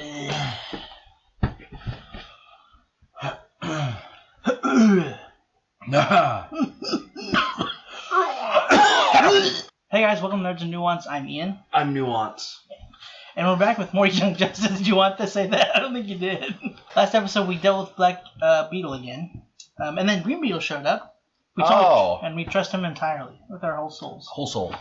Hey guys, welcome to Nerds and Nuance. I'm Ian. I'm Nuance. And we're back with more Young Justice. Did you want to say that? I don't think you did. Last episode we dealt with Black Beetle again. And then Green Beetle showed up. We talked, and we trust him entirely with our whole souls. Whole soul.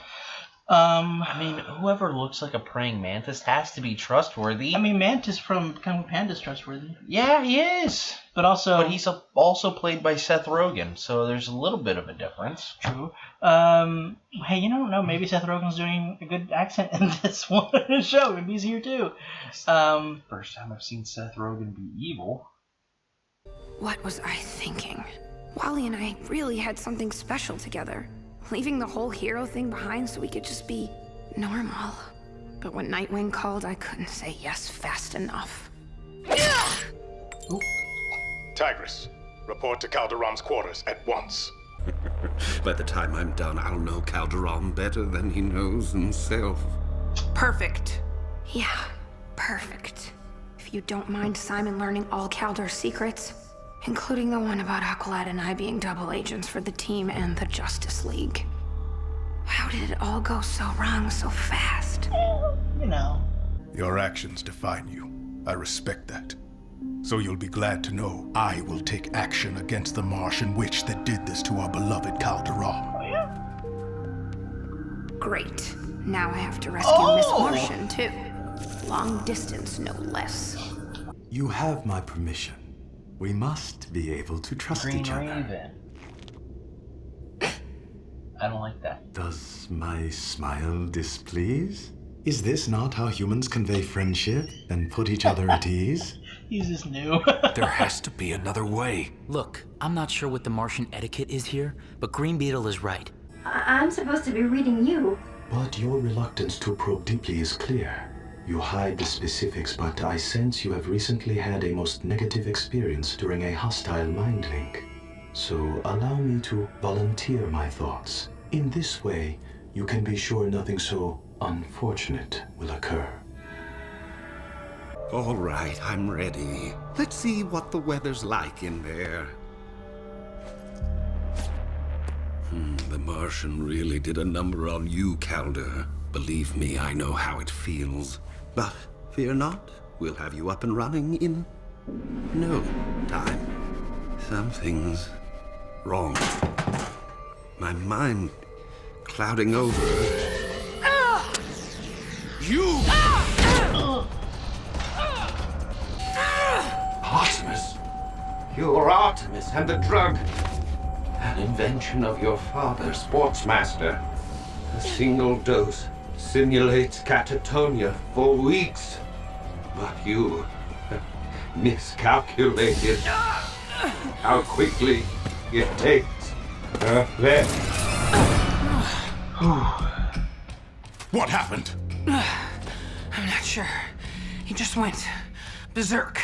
I mean, whoever looks like a praying mantis has to be trustworthy. I mean, Mantis from Kung Fu Panda's trustworthy. Yeah, he is. But he's also played by Seth Rogen, so there's a little bit of a difference. True. Hey, you don't know. Maybe Seth Rogen's doing a good accent in this one show. Maybe he's here too. First time I've seen Seth Rogen be evil. What was I thinking? Wally and I really had something special together. Leaving the whole hero thing behind so we could just be normal. But when Nightwing called, I couldn't say yes fast enough. Ooh. Tigress, report to Kalduram's quarters at once. By the time I'm done, I'll know Kalduram better than he knows himself. Perfect. Yeah, perfect. If you don't mind Simon learning all Kaldur's secrets, including the one about Aqualad and I being double agents for the team and the Justice League. How did it all go so wrong so fast? You know. Your actions define you. I respect that. So you'll be glad to know I will take action against the Martian witch that did this to our beloved Kalduram. Oh, yeah? Great. Now I have to rescue Miss Martian, too. Long distance, no less. You have my permission. We must be able to trust each other. Raven. I don't like that. Does my smile displease? Is this not how humans convey friendship and put each other at ease? He's just new. There has to be another way. Look, I'm not sure what the Martian etiquette is here, but Green Beetle is right. I'm supposed to be reading you. But your reluctance to probe deeply is clear. You hide the specifics, but I sense you have recently had a most negative experience during a hostile mind link. So allow me to volunteer my thoughts. In this way, you can be sure nothing so unfortunate will occur. All right, I'm ready. Let's see what the weather's like in there. The Martian really did a number on you, Kaldur. Believe me, I know how it feels. But fear not, we'll have you up and running in no time. Something's wrong. My mind clouding over. You! Artemis! You're Artemis and the drug. An invention of your father, Sportsmaster. A single dose simulates catatonia for weeks. But you miscalculated how quickly it takes her there. What happened? I'm not sure. He just went berserk.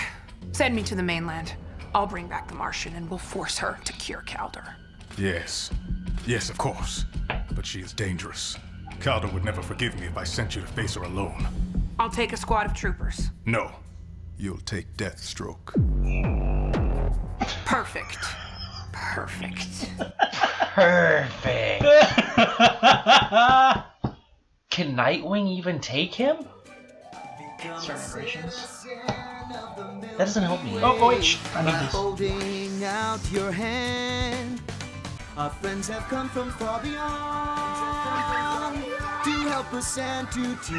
Send me to the mainland. I'll bring back the Martian and we'll force her to cure Kaldur. Yes. Yes, of course. But she is dangerous. Kaldur would never forgive me if I sent you to face her alone. I'll take a squad of troopers. No. You'll take Deathstroke. Perfect. Perfect. Perfect. Can Nightwing even take him? Celebrations. That doesn't help me. Oh, wait. I need this. Holding out your hand. Our friends have come from far beyond to help us and to teach.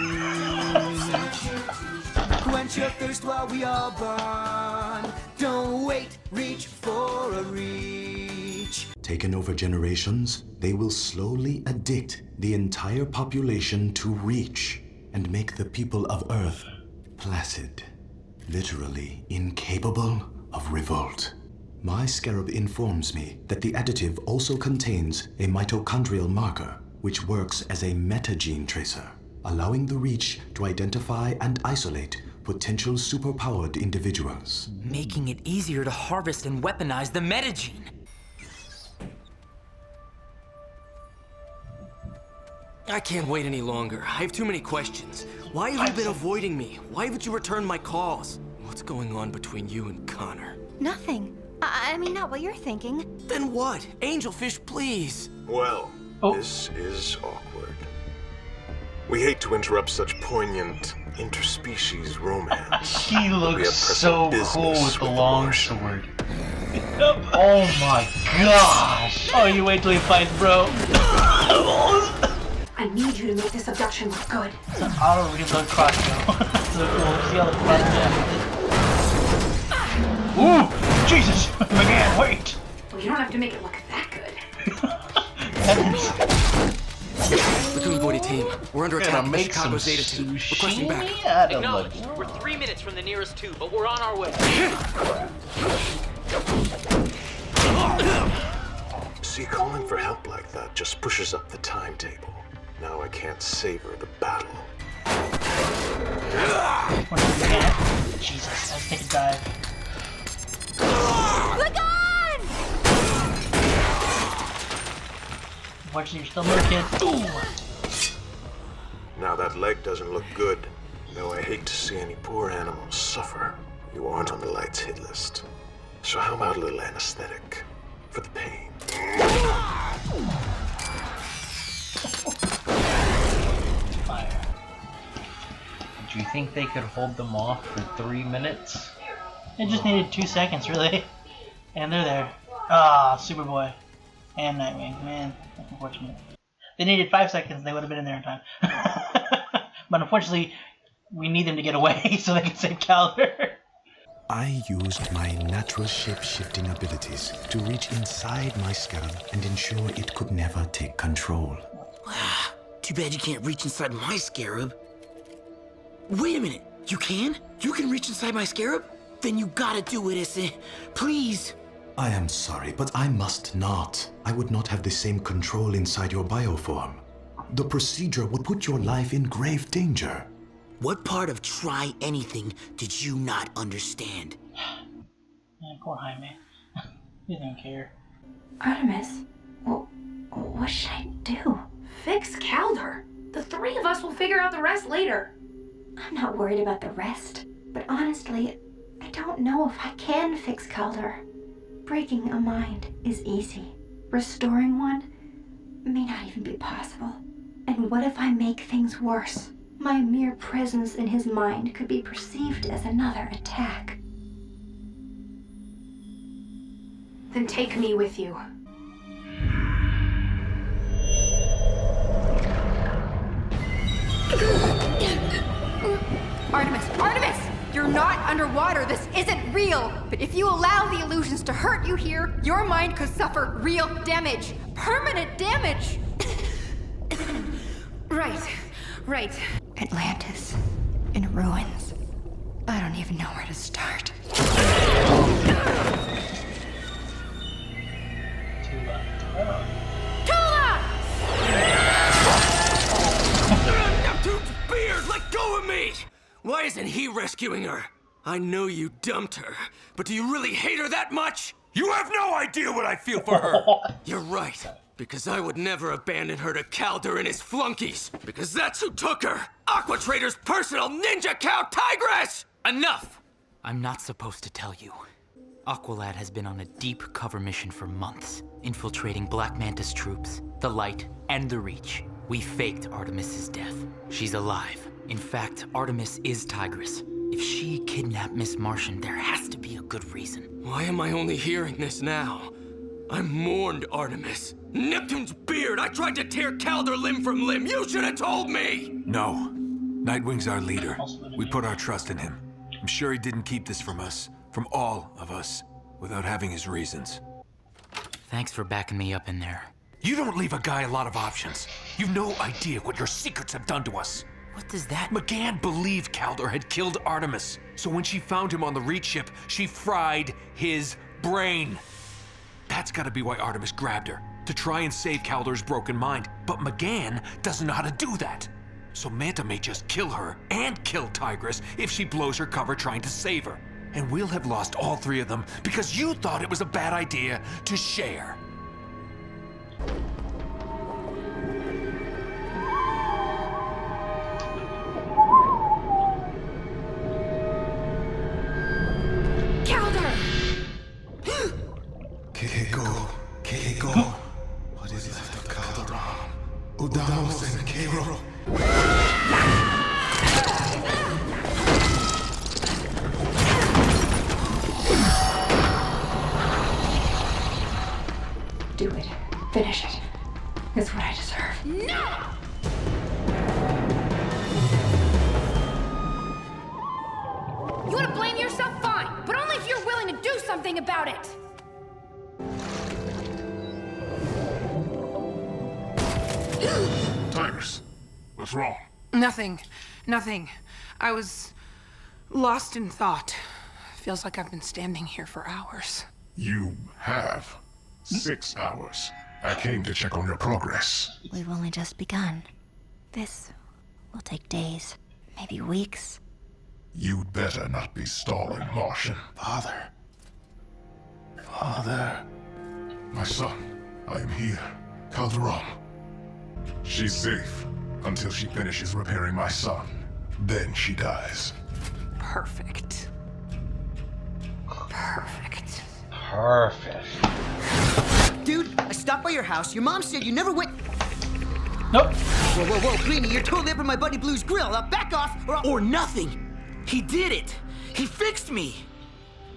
Quench your thirst while we all bond. Don't wait, reach for a reach. Taken over generations, they will slowly addict the entire population to reach and make the people of Earth placid, literally incapable of revolt. My Scarab informs me that the additive also contains a mitochondrial marker, which works as a metagene tracer, allowing the Reach to identify and isolate potential superpowered individuals. Making it easier to harvest and weaponize the metagene. I can't wait any longer. I have too many questions. Why have you been avoiding me? Why haven't you returned my calls? What's going on between you and Connor? Nothing. I mean, not what you're thinking. Then what? Angelfish, please. Well, this is awkward. We hate to interrupt such poignant interspecies romance. He looks so cool with the longsword. Oh my gosh! Oh, you wait till he fights, bro. I need you to make this abduction look good. It's an auto reload crossbow. So cool. See how the crossbow. Ooh! Jesus! McGann, wait! Well, you don't have to make it look that good. Platoon Body team, we're under attack by Chicago's Zeta 2. Requesting back. Acknowledged. We're 3 minutes from the nearest tube, but we're on our way. See, calling for help like that just pushes up the timetable. Now I can't savor the battle. Jesus, let's take a dive. Lagaan! Watch you're still more kids. Ooh. Now that leg doesn't look good, though I hate to see any poor animals suffer. You aren't on the Light's hit list. So how about a little anesthetic for the pain? Fire. Do you think they could hold them off for 3 minutes? It just needed 2 seconds, really. And they're there. Ah, Superboy. And Nightwing. Man, that's unfortunate. They needed 5 seconds, they would have been in there in time. But unfortunately, we need them to get away so they can save Kaldur. I used my natural shape-shifting abilities to reach inside my Scarab and ensure it could never take control. Too bad you can't reach inside my Scarab. Wait a minute, you can? You can reach inside my Scarab? Then you gotta do it, Issy. Please. I am sorry, but I must not. I would not have the same control inside your bioform. The procedure would put your life in grave danger. What part of try anything did you not understand? Man, poor Jaime. He doesn't care. Artemis, well, what should I do? Fix Kaldur. The 3 of us will figure out the rest later. I'm not worried about the rest, but honestly, I don't know if I can fix Kaldur. Breaking a mind is easy. Restoring one may not even be possible. And what if I make things worse? My mere presence in his mind could be perceived as another attack. Then take me with you. Artemis! You're not underwater. This isn't real. But if you allow the illusions to hurt you here, your mind could suffer real damage. Permanent damage. Right. Atlantis, in ruins. I don't even know where to start. Tula! Neptune's beard! Let go of me! Why isn't he rescuing her? I know you dumped her, but do you really hate her that much? You have no idea what I feel for her! You're right, because I would never abandon her to Kaldur and his flunkies, because that's who took her! Aqua Trader's personal ninja cow tigress! Enough! I'm not supposed to tell you. Aqualad has been on a deep cover mission for months, infiltrating Black Mantis troops, the Light, and the Reach. We faked Artemis's death. She's alive. In fact, Artemis is Tigress. If she kidnapped Miss Martian, there has to be a good reason. Why am I only hearing this now? I mourned Artemis. Neptune's beard! I tried to tear Kaldur limb from limb! You should have told me! No. Nightwing's our leader. We put our trust in him. I'm sure he didn't keep this from us, from all of us, without having his reasons. Thanks for backing me up in there. You don't leave a guy a lot of options. You've no idea what your secrets have done to us. What does that... McGann believed Kaldur had killed Artemis. So when she found him on the Reach ship, she fried his brain. That's gotta be why Artemis grabbed her, to try and save Kaldur's broken mind. But McGann doesn't know how to do that. So Manta may just kill her and kill Tigress if she blows her cover trying to save her. And we'll have lost all 3 of them because you thought it was a bad idea to share. You want to blame yourself? Fine. But only if you're willing to do something about it. Tigress, what's wrong? Nothing. I was lost in thought. Feels like I've been standing here for hours. You have 6 hours. I came to check on your progress. We've only just begun. This will take days, maybe weeks. You'd better not be stalling, Martian. Father. My son, I am here. Kaldur. She's safe until she finishes repairing my son. Then she dies. Perfect. Dude, I stopped by your house. Your mom said you never went... Nope. Whoa, Greenie, you're totally up in my Buddy Blue's grill. Now back off, or I'll... Or nothing. He did it. He fixed me.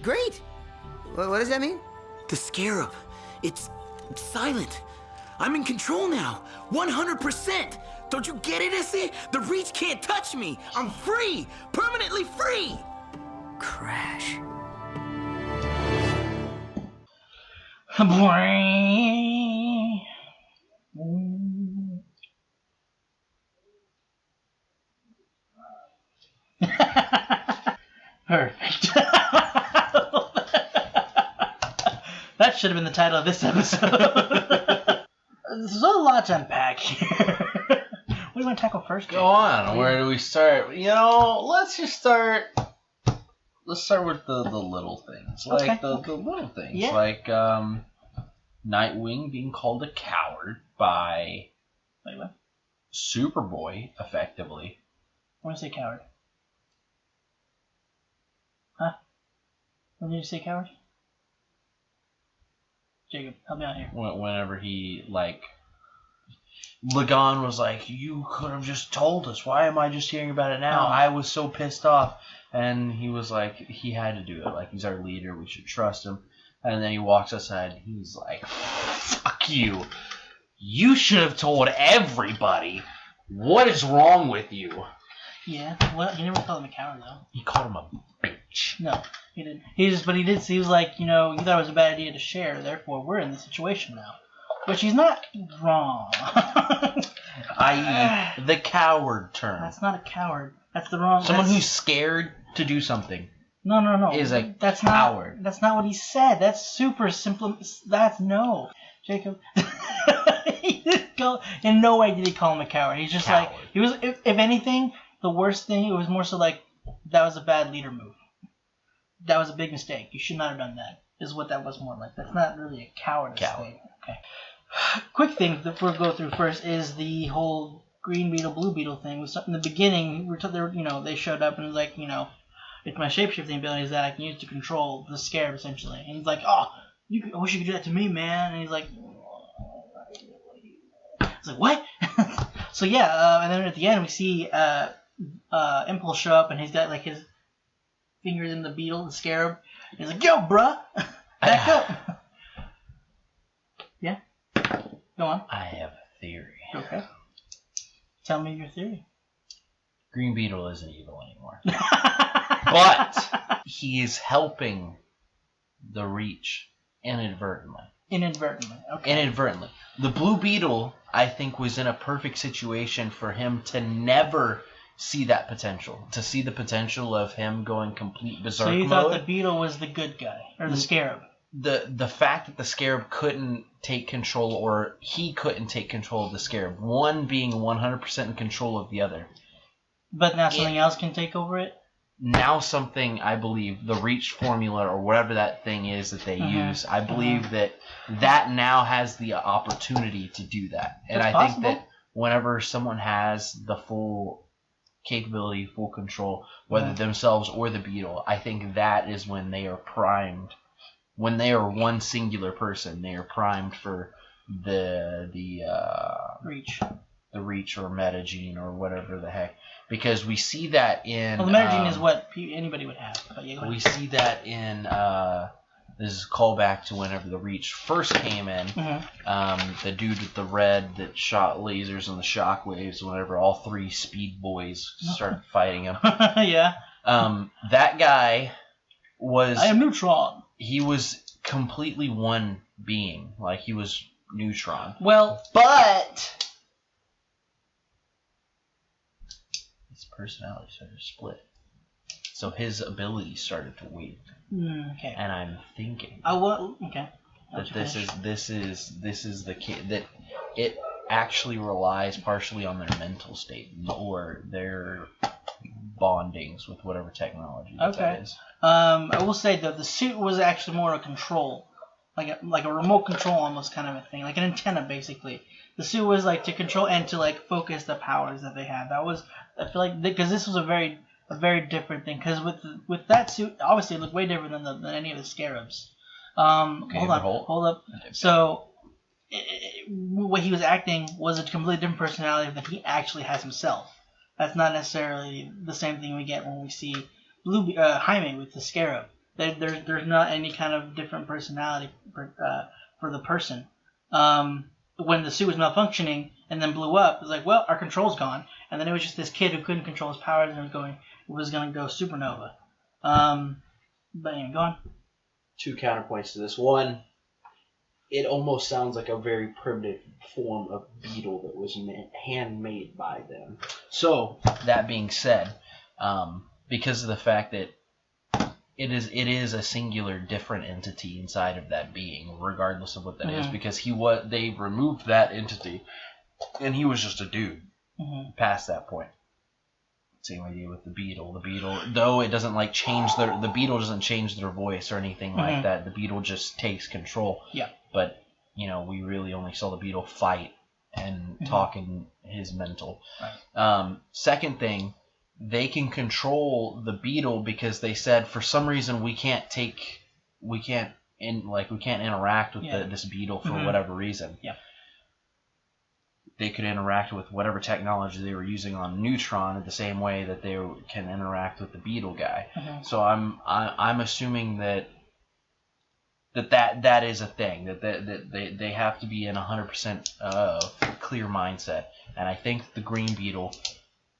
Great. What does that mean? The Scarab. It's silent. I'm in control now. 100%. Don't you get it, Issy? The Reach can't touch me. I'm free. Permanently free. Crash. Perfect. That should have been the title of this episode. There's a lot to unpack here. What do you want to tackle first? Go on. Where do we start? You know, let's just start. Let's start with the little things, like the little things, like Nightwing being called a coward by Superboy, effectively. When did you say coward? Huh? When did you say coward? Jacob, help me out here. Whenever he, Lagaan was like, you could have just told us. Why am I just hearing about it now? I was so pissed off. And he was like, he had to do it. Like, he's our leader. We should trust him. And then he walks outside and he's like, fuck you. You should have told everybody. What is wrong with you? Yeah, well, he never called him a coward, though. He called him a bitch. No, he didn't. He was like, you know, you thought it was a bad idea to share, therefore we're in this situation now. Which he's not wrong. I.e., the coward term. That's not a coward. That's the wrong... Someone who's scared to do something. No. Is a that's coward. That's not what he said. That's super simple. That's no. Jacob. He didn't in no way did he call him a coward. He's just like... He was. If anything, the worst thing, it was more so like, that was a bad leader move. That was a big mistake. You should not have done that, is what that was more like. That's not really a cowardice thing. Okay. Quick thing that we'll go through first is the whole Green Beetle, Blue Beetle thing. In the beginning, they showed up and it was like, you know, it's my shapeshifting abilities that I can use to control the Scarab, essentially. And he's like, oh, I wish you could do that to me, man. And he's like, what? So yeah, and then at the end we see Impulse show up and he's got like his fingers in the beetle, the Scarab. And he's like, yo, bruh, back up. Yeah? Go on. I have a theory. Okay. Tell me your theory. Green Beetle isn't evil anymore. But he is helping the Reach inadvertently. Okay. Inadvertently. The Blue Beetle, I think, was in a perfect situation for him to never see that potential. To see the potential of him going complete berserk mode. So you thought the Beetle was the good guy, or the Scarab? The fact that the Scarab couldn't take control, or he couldn't take control of the Scarab, one being 100% in control of the other. But now something else can take over it? Now something, I believe, the Reach formula, or whatever that thing is that they use, I believe that now has the opportunity to do that. And That's I possible. think that whenever someone has the full capability, full control, whether themselves or the Beetle, I think that is when they are primed. When they are one singular person, they are primed for the Reach. The Reach or Metagene or whatever the heck. Because we see that in... Well, the Metagene is what anybody would have. But yeah, we see that in... this is a callback to whenever the Reach first came in. The dude with the red that shot lasers and the shockwaves, whenever all three Speed Boys started fighting him. Yeah. That guy was... I am Neutron. He was completely one being. Like, he was Neutron. Well... But... his personality started to split. So his abilities started to waver. Okay. And I'm thinking... Okay. That this is the kid that it actually relies partially on their mental state or their bondings with whatever technology that is. I will say that the suit was actually more a control, like a remote control almost kind of a thing, like an antenna basically. The suit was like to control and to like focus the powers that they had. That was, I feel like, because this was a very different thing. Because with that suit, obviously it looked way different than any of the Scarabs. Hold up. So, what he was acting was a completely different personality than he actually has himself. That's not necessarily the same thing we get when we see Jaime with the Scarab. There's not any kind of different personality for the person. When the suit was malfunctioning and then blew up, it was like, well, our control's gone. And then it was just this kid who couldn't control his powers and was going to go supernova. But anyway, go on. 2 counterpoints to this. One, it almost sounds like a very primitive form of beetle that was handmade by them. So, that being said, because of the fact that it is a singular different entity inside of that being, regardless of what that is, because they removed that entity, and he was just a dude past that point. Same idea with the beetle. The beetle, though it doesn't like change the beetle doesn't change their voice or anything like that. The beetle just takes control. Yeah. But we really only saw the beetle fight and talk in his mental. Right. Second thing, they can control the beetle because they said for some reason we can't interact with this beetle for whatever reason. Yeah. They could interact with whatever technology they were using on Neutron in the same way that they can interact with the beetle guy. So I'm assuming that is a thing, that they have to be in 100% clear mindset. And I think the Green Beetle,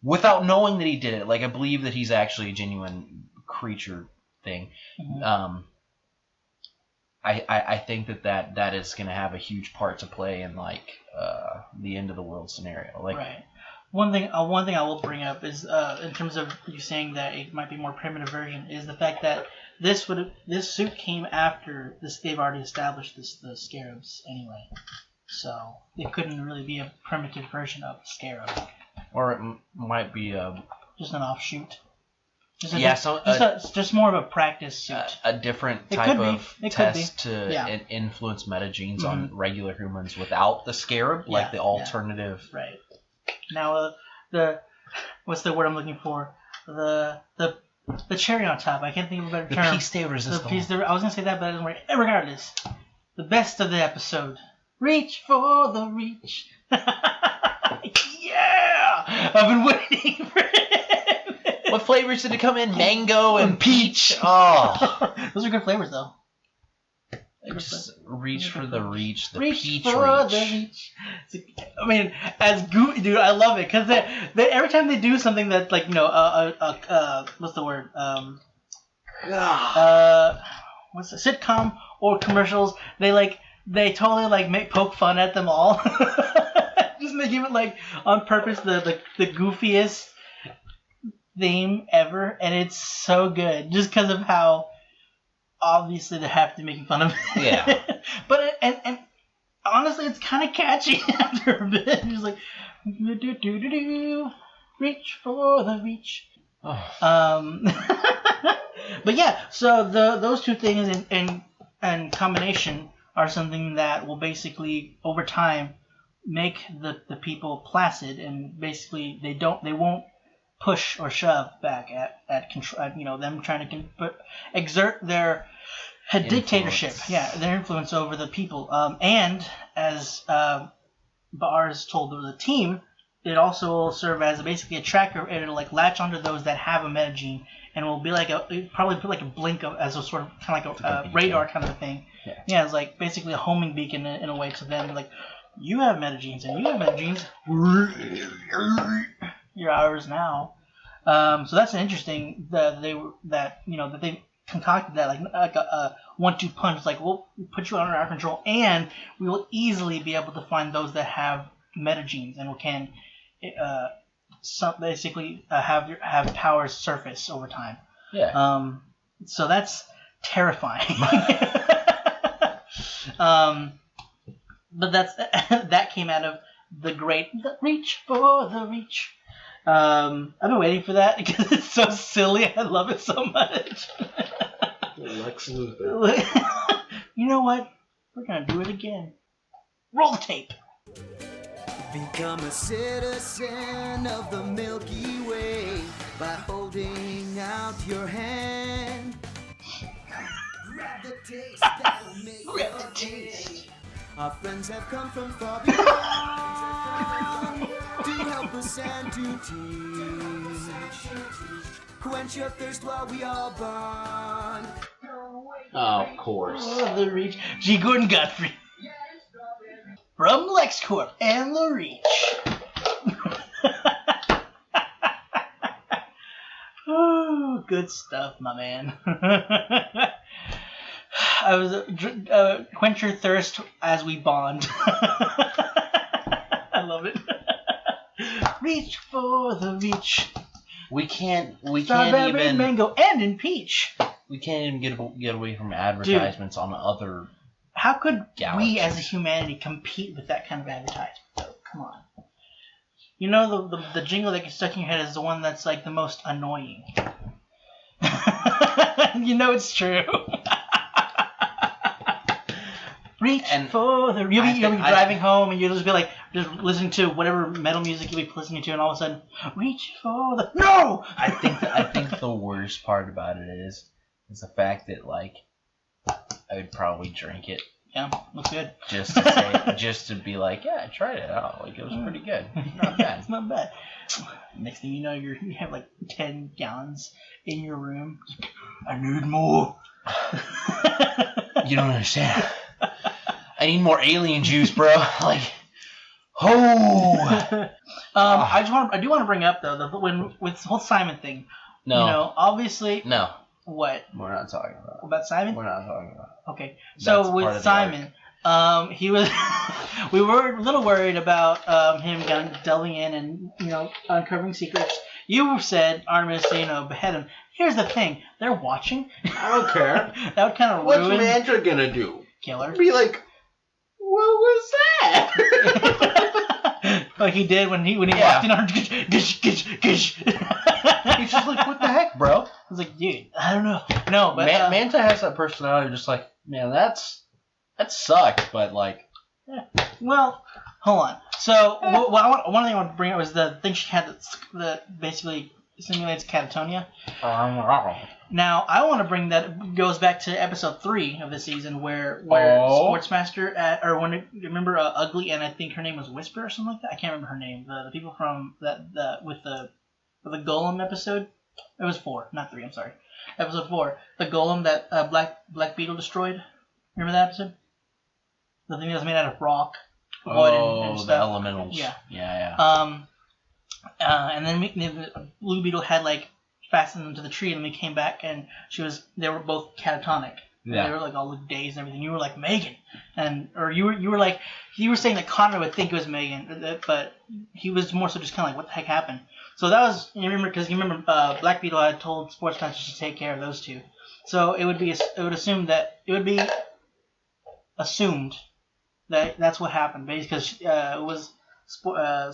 without knowing that he did it, like I believe that he's actually a genuine creature thing. I think that is going to have a huge part to play in like the end of the world scenario. Like, right. One thing I will bring up is in terms of you saying that it might be a more primitive version is the fact that this suit came after they've already established the Scarabs anyway, so it couldn't really be a primitive version of the Scarab. Or it might be just an offshoot. Just more of a practice suit. A different type of test to influence metagenes on regular humans without the Scarab, like the alternative. Right. Now, what's the word I'm looking for? The cherry on top. I can't think of a better term. The piece de resistance. I was going to say that, but it doesn't work. Regardless, the best of the episode. Reach for the reach. Yeah! I've been waiting for it. What flavors did it come in? Mango and peach. Oh, those are good flavors, though. Just reach for the reach. The peach for the reach. I mean, dude, I love it because they every time they do something that's like what's the word? What's the sitcom or commercials? They totally make poke fun at them all. Just making it like on purpose the goofiest theme ever, and it's so good just because of how obviously they have to be making fun of it. Yeah. But and honestly, it's kind of catchy after a bit. Just like reach for the reach. Oh. But yeah, so those two things in combination are something that will basically over time make the people placid, and basically they won't push or shove back at control, them trying to exert their dictatorship, their influence over the people. And as Bars told the team, it also will serve as basically a tracker. It'll latch onto those that have a metagene, and will be probably put a blink as a sort of kind of like a radar kind of a thing. Yeah, it's like basically a homing beacon in a way to them. Like, you have metagenes and you have metagenes. You're ours now. So that's an interesting that they concocted that like a 1-2 punch. Like we'll put you under our control, and we will easily be able to find those that have metagenes and can basically have powers surface over time. Yeah. So that's terrifying. But that came out of the reach for the reach. I've been waiting for that because it's so silly. I love it so much. Lex Luthor. You know what? We're gonna do it again. Roll the tape. Become a citizen of the Milky Way by holding out your hand. Grab the taste that'll make your day. Our friends have come from far beyond to help us and to teach. Quench your thirst while we all bond. Oh, of course. Oh, the Reach. G. Gordon Godfrey. From LexCorp and the Reach. Oh, good stuff, my man. I was quench your thirst as we bond. I love it. Reach for the reach. We can't Strawberry, even mango, and in peach. We can't even get away from advertisements on other. How could galaxies. We as a humanity compete with that kind of advertisement? Though? Come on. You know the jingle that gets stuck in your head is the one that's like the most annoying. You know it's true. Reach for the. You'll be driving home and you'll just be like just listening to whatever metal music you'll be listening to, and all of a sudden, reach for the. No. I think the worst part about it is the fact that like I would probably drink it. Yeah, looks good. Just to say, just to be like, yeah, I tried it out. Like it was pretty good. Not bad. It's not bad. Next thing you know, you have like 10 gallons in your room. I need more. You don't understand. I need more alien juice, bro. Like, oh. I do want to bring up though with the whole Simon thing. No. You know, obviously. No. What? We're not talking about Simon. We're not talking about. Okay. So with Simon, he was. We were a little worried about him delving in and uncovering secrets. You said Artemis, behead him. Here's the thing: they're watching. I don't care. That would kind of ruin. What's Mantra gonna do? Kill her. Be like, what was that? Like he did when he walked in on gish. He's just like, what the heck, bro? I was like, dude, I don't know. No, but Manta has that personality, just like, man, that sucked, but like. Yeah. Well, hold on. So one thing I want to bring up was the thing she had that basically simulates catatonia. Now I want to bring that goes back to episode 3 of the season where Sportsmaster remember Ugly and I think her name was Whisper or something like that. I can't remember her name. The people from with the Golem episode. It was 4, not 3. I'm sorry. Episode 4, the Golem that Black Beetle destroyed. Remember that episode? The thing that was made out of rock, wood, and stuff. The elementals. Yeah. And then Blue Beetle had like fastened them to the tree, and they came back, and they were both catatonic. Yeah. They were like all dazed and everything. You were like Megan, you were saying that Connor would think it was Megan, but he was more so just kind of like, what the heck happened? So that was you remember Black Beetle had told Sportsmaster to take care of those two. So it would be assumed that that's what happened, basically, because it was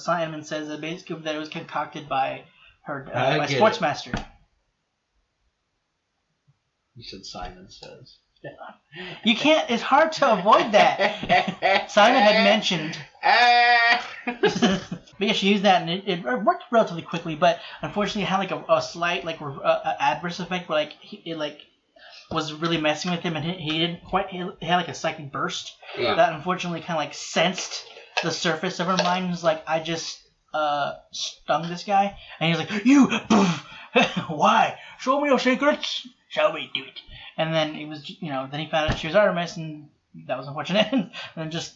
Simon says that basically that it was concocted by her by Sportsmaster. You said Simon says. You can't. It's hard to avoid that. Simon had mentioned. But yeah, she used that, and it worked relatively quickly. But unfortunately, it had like a slight adverse effect where it was really messing with him, and he didn't quite. He had like a psychic burst that unfortunately kind of like sensed the surface of her mind. And was like, I just stung this guy, and he was like, you, why? Show me your secrets. Shall we do it? And then it was, then he found out she was Artemis, and that was unfortunate. And then just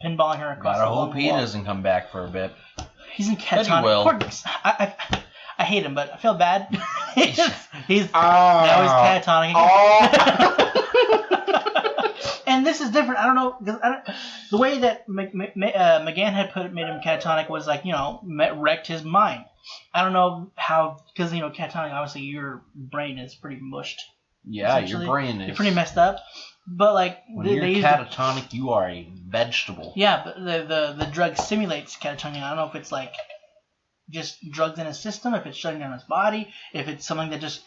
pinballing her across the wall. I hope he doesn't come back for a bit. He's in catatonic. Will. I hate him, but I feel bad. he's now he's catatonic again. And this is different. I don't know, the way that McGann had made him catatonic was like, wrecked his mind. I don't know how, because catatonic, obviously your brain is pretty mushed. Yeah, your brain is. You're pretty messed up. But like when you're catatonic, you are a vegetable. Yeah, but the drug simulates catatonic. I don't know if it's like just drugs in his system, if it's shutting down his body, if it's something that just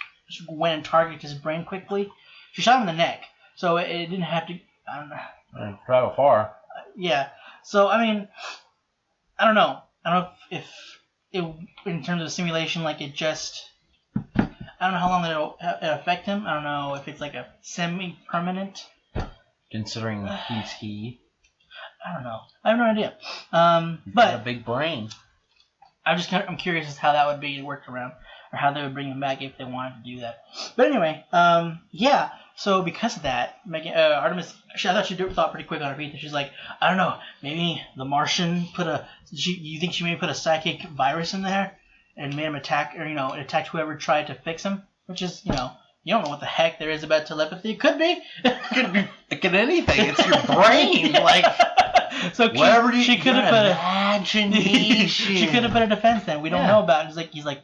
went and targeted his brain quickly. She shot him in the neck, so it didn't have to. I don't know. Travel far. Yeah. So I mean, I don't know. I don't know if it, in terms of the simulation, like it just. I don't know how long it'll affect him. I don't know if it's like a semi-permanent. Considering he's he. I don't know. I have no idea. He's But got a big brain. I'm curious as to how that would be worked around, or how they would bring him back if they wanted to do that. But anyway, yeah. So because of that, Artemis, I thought she thought pretty quick on her feet. She's like, I don't know, maybe the Martian you think she maybe put a psychic virus in there and made him attack, or it attacked whoever tried to fix him, which is, you don't know what the heck there is about telepathy. It could be. It could anything. It's your brain. Like, so she could have put imagination. She could have put a defense then. We don't know about it. He's like,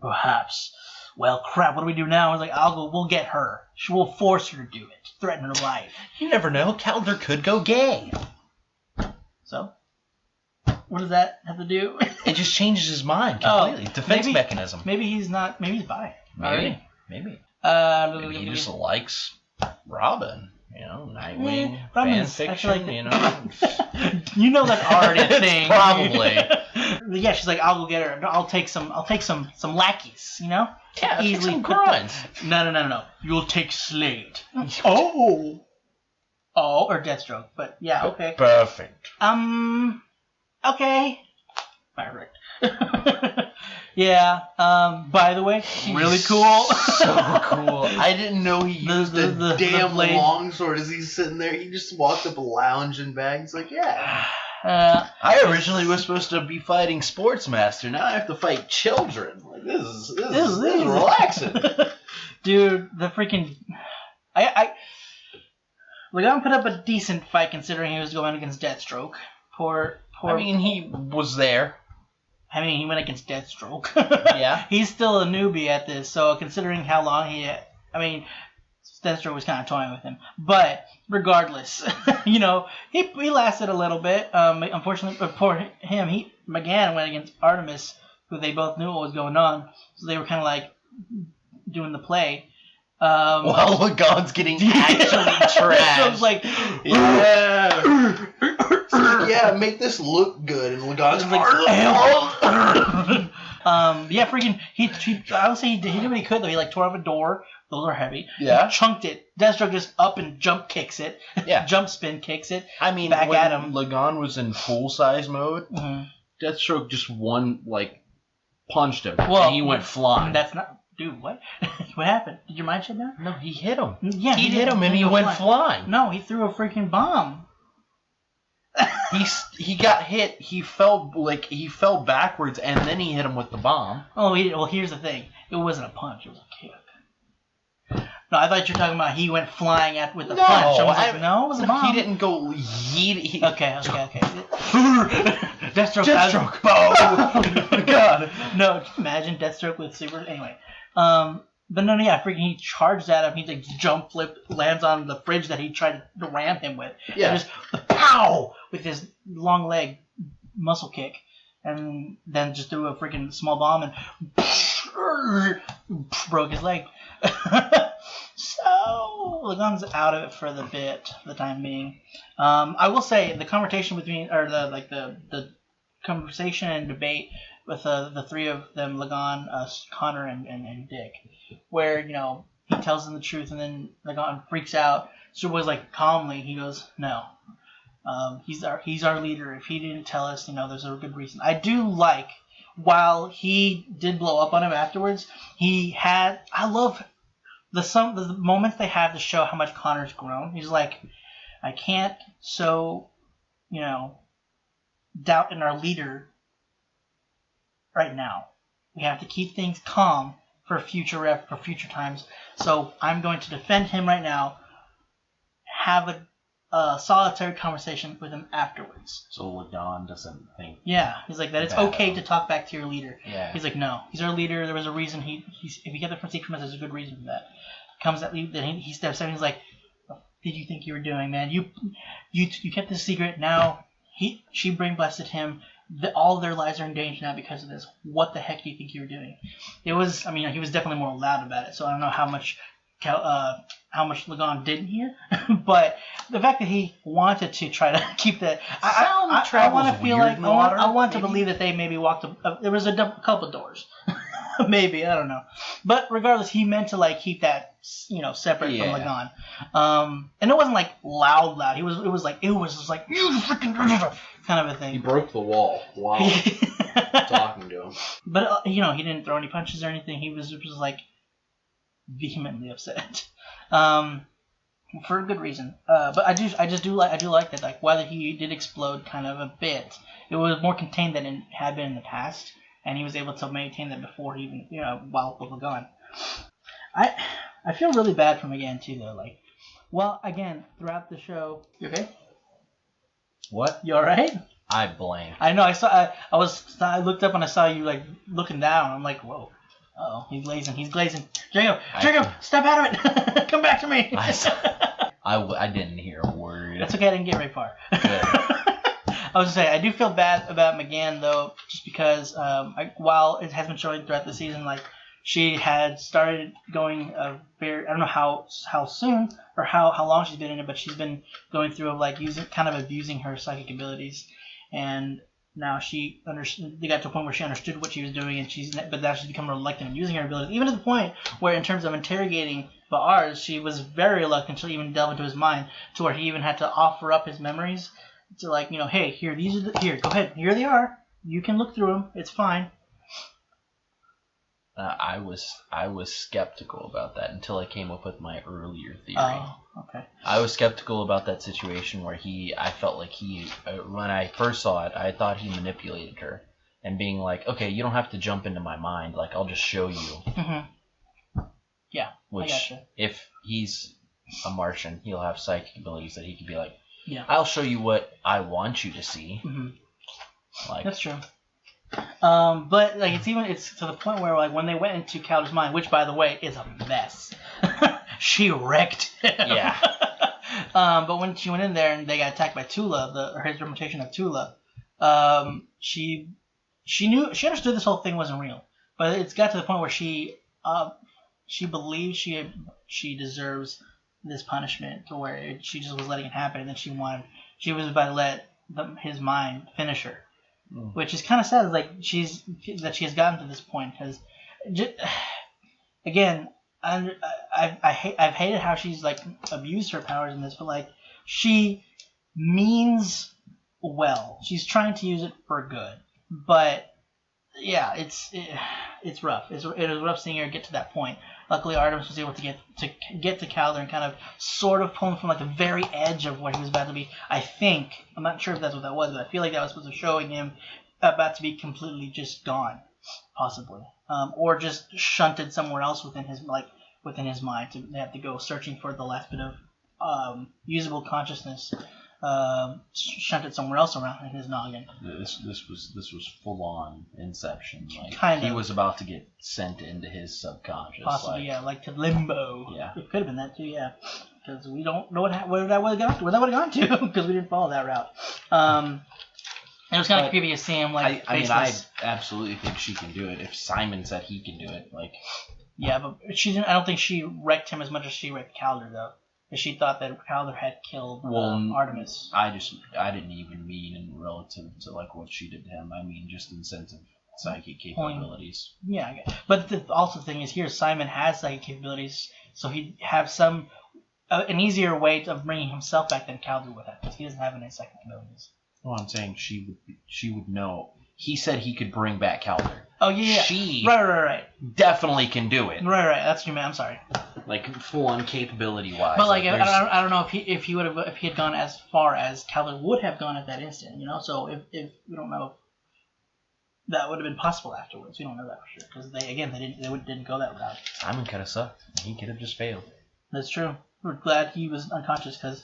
perhaps. Well, crap. What do we do now? I was like, we'll get her. We'll force her to do it. Threaten her life. You never know. Kaldur could go gay. So, what does that have to do? It just changes his mind completely. Defense mechanism. Maybe he's not. Maybe he's bi. Maybe. Maybe he just likes Robin. Nightwing, fan fiction. You know that's already a thing. Probably. Yeah, she's like, I'll go get her. I'll take some lackeys. Yeah, easily some grinds. No. You'll take Slade. Oh, or Deathstroke. But yeah, okay. Perfect. Okay. Perfect. Yeah. By the way, really cool. So cool. I didn't know he used the damn longsword as he's sitting there. He just walked up lounging back. He's like, yeah. I originally was supposed to be fighting Sportsmaster. Now I have to fight children. Like this is relaxing. Dude, the freaking Lagaan put up a decent fight considering he was going against Deathstroke. Poor. I mean, he was there. I mean, he went against Deathstroke. Yeah. He's still a newbie at this, so considering how long Deathstroke was kind of toying with him. But regardless, he lasted a little bit. Unfortunately for him, McGann went against Artemis, who they both knew what was going on, so they were kind of like doing the play. While Lagaan's getting actually trashed. So I was like, yeah. Yeah, make this look good, and Lagaan's like, yeah, freaking. I would say he did what he could though. He tore up a door. Those are heavy. Yeah. He chunked it. Deathstroke just up and jump kicks it. Yeah. Jump spin kicks it. I mean, back when at him. Lagaan was in full size mode, Deathstroke just punched him, and he went flying. That's not. Dude, what? What happened? Did your mind shut down? No, he hit him. Yeah, he hit him and he went flying. No, he threw a freaking bomb. He got hit. He fell backwards, and then he hit him with the bomb. Oh, well, here's the thing. It wasn't a punch. It was a kick. No, I thought you were talking about he went flying with the punch. I was like, no, it was a bomb. He didn't go yeet. Okay. Deathstroke. Oh, God. No, imagine Deathstroke with super. Anyway. But no, yeah, freaking he charged at him. He jump flip, lands on the fridge that he tried to ram him with. Yeah. And just pow with his long leg muscle kick, and then just threw a freaking small bomb and broke his leg. So Lagaan's out of it for the time being. I will say the conversation the conversation and debate with the three of them, Lagaan, Connor, and Dick, where he tells them the truth, and then Lagaan freaks out. Superboy's like calmly, he goes, "No, he's our leader. If he didn't tell us, there's a good reason." I do like, while he did blow up on him afterwards, I love the moments they have to show how much Connor's grown. He's like, I can't doubt in our leader right now. We have to keep things calm for future times. So I'm going to defend him right now. Have a solitary conversation with him afterwards. So Lagaan doesn't think. Yeah, he's like that. It's okay to talk back to your leader. Yeah. He's like, no, he's our leader. There was a reason if he got the secret from us, there's a good reason for that. Comes at then he steps in. He's like, what did you think you were doing, man? You kept this secret. Now she brain blasted him. All their lives are in danger now because of this. What the heck do you think you were doing? It was. I mean, he was definitely more loud about it. So I don't know how much Lagaan didn't hear, but the fact that he wanted to try to keep that, I want to feel like I want to believe that they maybe walked. There was a couple doors, maybe, I don't know, but regardless, he meant to like keep that separate from Lagaan, and it wasn't like loud. It was just like you freaking kind of a thing. He broke the wall while talking to him, but he didn't throw any punches or anything. He was just like vehemently upset, for a good reason. But I do like that. Like, whether he did explode kind of a bit, it was more contained than it had been in the past, and he was able to maintain that before he even while with Lagaan. I feel really bad for him again too, though. Like, well, again throughout the show. You okay? What? You all right? I blanked. I know. I looked up and I saw you like looking down. I'm like, whoa. Uh-oh, he's glazing. Jacob, step out of it. Come back to me. I didn't hear a word. That's okay, I didn't get very far. Good. I was going to say, I do feel bad about McGann, though, just because while it has been showing throughout the season, like, she had started going I don't know how soon or how long she's been in it, but she's been going through abusing her psychic abilities, and now they got to a point where she understood what she was doing, but now she's become reluctant in using her abilities, even to the point where, in terms of interrogating Ba'ars, she was very reluctant to even delve into his mind, to where he even had to offer up his memories to, like, hey, here, go ahead, here they are, you can look through them, it's fine. I was skeptical about that until I came up with my earlier theory. Oh, okay. I was skeptical about that situation where I felt like when I first saw it, I thought he manipulated her and being like, okay, you don't have to jump into my mind, like, I'll just show you. Mm-hmm. Yeah, which, I gotcha. if he's a Martian, he'll have psychic abilities that he could be like, yeah, I'll show you what I want you to see. Mm-hmm. Like, that's true. But like it's to the point where, like, when they went into Kaldur's mind, which, by the way, is a mess. She wrecked him. Yeah. But when she went in there and they got attacked by Tula, his representation of Tula, she understood this whole thing wasn't real. But it's got to the point where she believes she deserves this punishment, to where she just was letting it happen, and then she was about to let his mind finish her. Which is kind of sad, like she has gotten to this point, because again, I've hated how she's like abused her powers in this, but like she means well. She's trying to use it for good, but yeah, it's rough. It was rough seeing her get to that point. Luckily, Artemis was able to get to Kaldur and kind of sort of pull him from like the very edge of where he was about to be. I think, I'm not sure if that's what that was, but I feel like that was supposed to showing him about to be completely just gone, possibly, or just shunted somewhere else within his mind. They have to go searching for the last bit of usable consciousness. Shunted somewhere else around in his noggin. This was full on Inception. Like, kind of. He was about to get sent into his subconscious. Possibly, like to limbo. Yeah. It could have been that too, yeah. Because we don't know where that would have gone to, because we didn't follow that route. It was kind of creepy to see him like. I absolutely think she can do it. If Simon said he can do it, like. Yeah, but I don't think she wrecked him as much as she wrecked Kaldur, though. She thought that Kaldur had killed Artemis. I didn't even mean in relative to like what she did to him. I mean just in the sense of psychic capabilities. Yeah, but also the thing is, here Simon has psychic capabilities, so he'd have an easier way of bringing himself back than Kaldur would have, because he doesn't have any psychic abilities. Well, I'm saying she would know. He said he could bring back Kaldur. Oh yeah. She right. Definitely can do it. Right. That's what you meant. I'm sorry. Like full on capability wise. But like I don't know if he had gone as far as Kaldur would have gone at that instant. So if we don't know. that would have been possible afterwards. We don't know that for sure because they didn't go that route. Simon could have sucked. He could have just failed. That's true. We're glad he was unconscious because,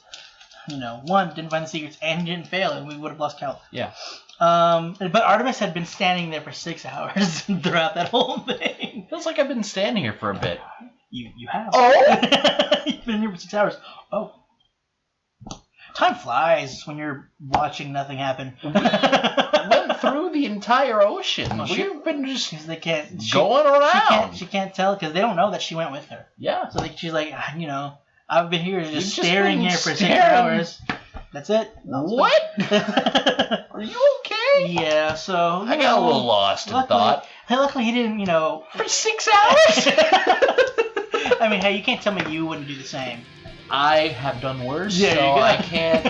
one, didn't find the secrets and he didn't fail, and we would have lost count. Yeah. But Artemis had been standing there for 6 hours throughout that whole thing. Feels like I've been standing here for a bit. You have. Oh! You've been here for 6 hours. Oh. Time flies when you're watching nothing happen. Went through the entire ocean. Well, We've been just going around. She can't tell because they don't know that she went with her. Yeah. So she's like, I've been here just staring here for 6 hours. That's it. What? Are you okay? Yeah, so... I got a little lost in thought. Luckily he didn't, For 6 hours? I mean, hey, you can't tell me you wouldn't do the same. I have done worse, Yeah, so I can't,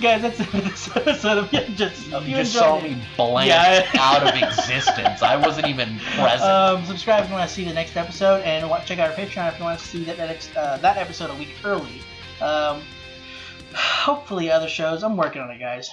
Guys, that's this episode of Just... You just saw me blank out of existence. I wasn't even present. Subscribe if you want to see the next episode, and check out our Patreon if you want to see that episode a week early. Hopefully other shows. I'm working on it, guys.